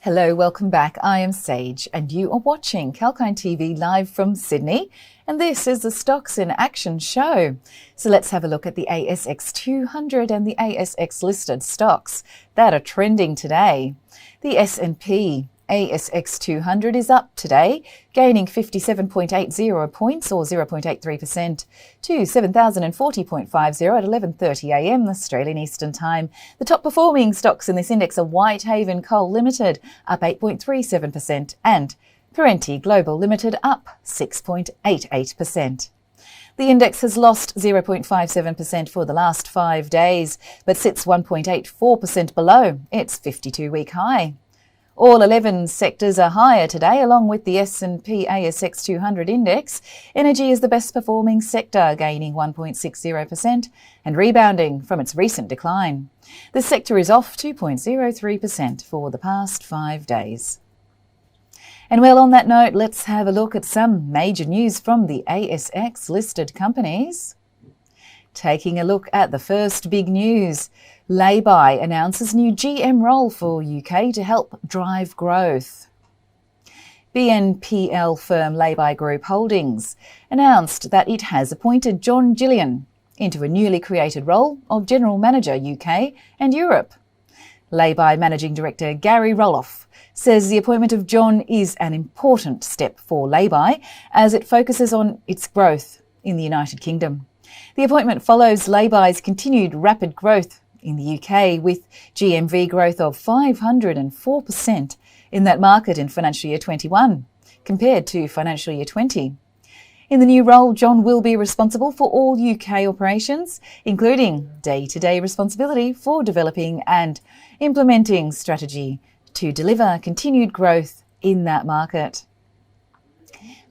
Hello, welcome back. I am Sage and you are watching Kalkine TV live from Sydney, and this is the Stocks in Action show. So let's have a look at the ASX 200 and the ASX listed stocks that are trending today. The S&P ASX 200 is up today, gaining 57.80 points or 0.83% to 7,040.50 at 11:30am Australian Eastern Time. The top performing stocks in this index are Whitehaven Coal Limited, up 8.37%, and Perenti Global Limited, up 6.88%. The index has lost 0.57% for the last 5 days, but sits 1.84% below its 52-week high. All 11 sectors are higher today, along with the S&P ASX 200 index. Energy is the best performing sector, gaining 1.60% and rebounding from its recent decline. The sector is off 2.03% for the past 5 days. And well, on that note, let's have a look at some major news from the ASX listed companies. Taking a look at the first big news, Laybuy announces new GM role for UK to help drive growth. BNPL firm Laybuy Group Holdings announced that it has appointed John Gillian into a newly created role of General Manager UK and Europe. Laybuy Managing Director Gary Roloff says the appointment of John is an important step for Laybuy as it focuses on its growth in the United Kingdom. The appointment follows Laybuy's continued rapid growth in the UK, with GMV growth of 504% in that market in financial year 21 compared to financial year 20. In the new role, John will be responsible for all UK operations, including day-to-day responsibility for developing and implementing strategy to deliver continued growth in that market.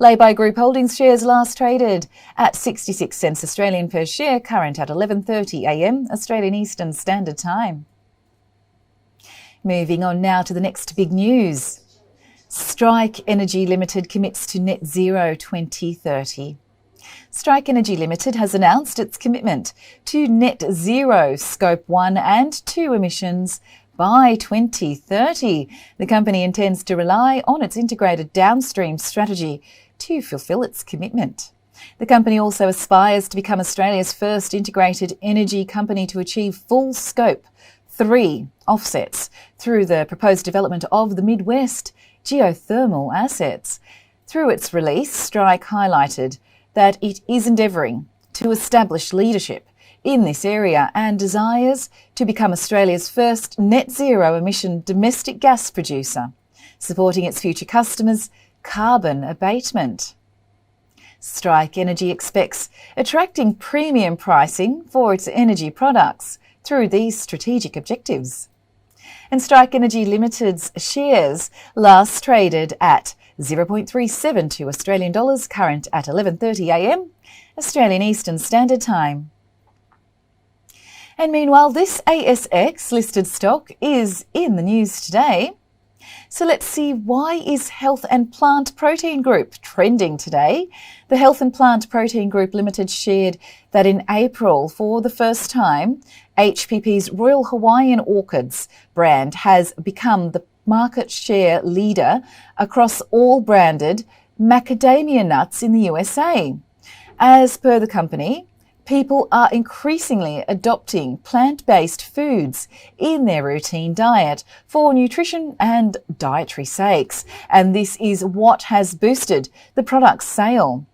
Laybuy Group Holdings shares last traded at 66 cents Australian per share, current at 11:30am Australian Eastern Standard Time. Moving on now to the next big news. Strike Energy Limited commits to net zero 2030. Strike Energy Limited has announced its commitment to net zero Scope 1 and 2 emissions by 2030. The company intends to rely on its integrated downstream strategy to fulfil its commitment. The company also aspires to become Australia's first integrated energy company to achieve full Scope 3 offsets through the proposed development of the Midwest geothermal assets. Through its release, Strike highlighted that it is endeavouring to establish leadership in this area and desires to become Australia's first net zero emission domestic gas producer, supporting its future customers' carbon abatement. Strike Energy expects attracting premium pricing for its energy products through these strategic objectives. And Strike Energy Limited's shares last traded at 0.372 Australian dollars, current at 11:30am Australian Eastern Standard Time. And meanwhile, this ASX listed stock is in the news today. So let's see, why is Health and Plant Protein Group trending today? The Health and Plant Protein Group Limited shared that in April, for the first time, HPP's Royal Hawaiian Orchids brand has become the market share leader across all branded macadamia nuts in the USA. As per the company, people are increasingly adopting plant-based foods in their routine diet for nutrition and dietary sakes, and this is what has boosted the product's sale.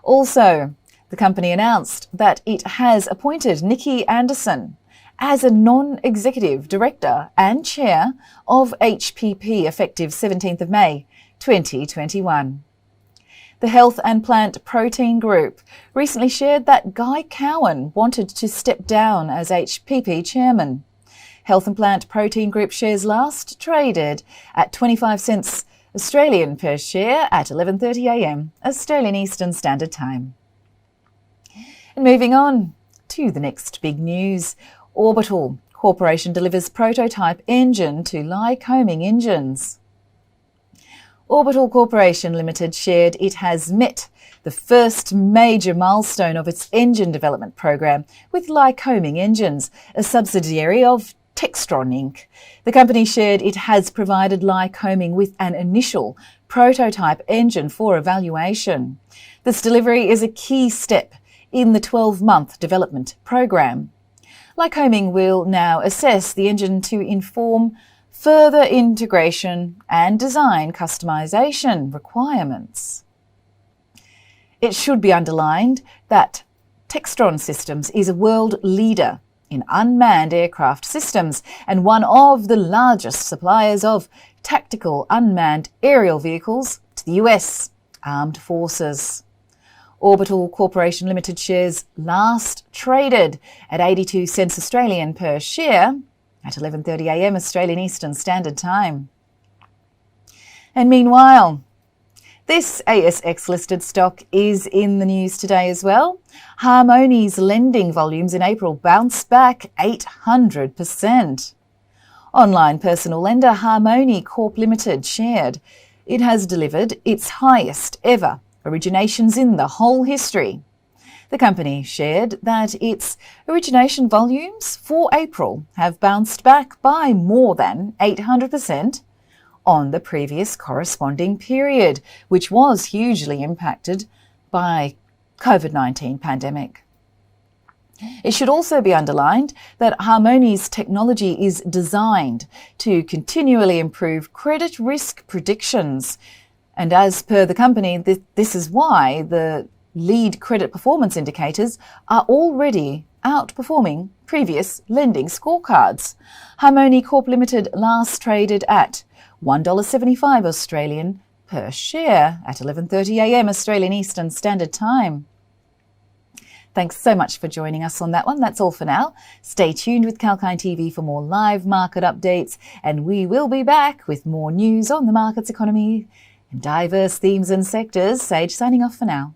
Also, the company announced that it has appointed Nikki Anderson as a non-executive director and chair of HPP effective 17th of May 2021. The Health and Plant Protein Group recently shared that Guy Cowan wanted to step down as HPP chairman. Health and Plant Protein Group shares last traded at 25 cents Australian per share at 11:30am Australian Eastern Standard Time. And moving on to the next big news, Orbital Corporation delivers prototype engine to Lycoming Engines. Orbital Corporation Limited shared it has met the first major milestone of its engine development program with Lycoming Engines, a subsidiary of Textron Inc. The company shared it has provided Lycoming with an initial prototype engine for evaluation. This delivery is a key step in the 12-month development program. Lycoming will now assess the engine to inform further integration and design customization requirements. It should be underlined that Textron Systems is a world leader in unmanned aircraft systems and one of the largest suppliers of tactical unmanned aerial vehicles to the US Armed Forces. Orbital Corporation Limited shares last traded at 82 cents Australian per share at 11:30 AM Australian Eastern Standard Time. And meanwhile, this ASX-listed stock is in the news today as well. Harmony's lending volumes in April bounced back 800%. Online personal lender Harmony Corp Limited shared it has delivered its highest ever originations in the whole history. The company shared that its origination volumes for April have bounced back by more than 800% on the previous corresponding period, which was hugely impacted by COVID-19 pandemic. It should also be underlined that Harmony's technology is designed to continually improve credit risk predictions. And as per the company, this is why the lead credit performance indicators are already outperforming previous lending scorecards. Harmony Corp Limited last traded at $1.75 Australian per share at 11:30 AM Australian Eastern Standard Time. Thanks so much for joining us on that one. That's all for now. Stay tuned with Kalkine TV for more live market updates, and we will be back with more news on the markets, economy, and diverse themes and sectors. Sage signing off for now.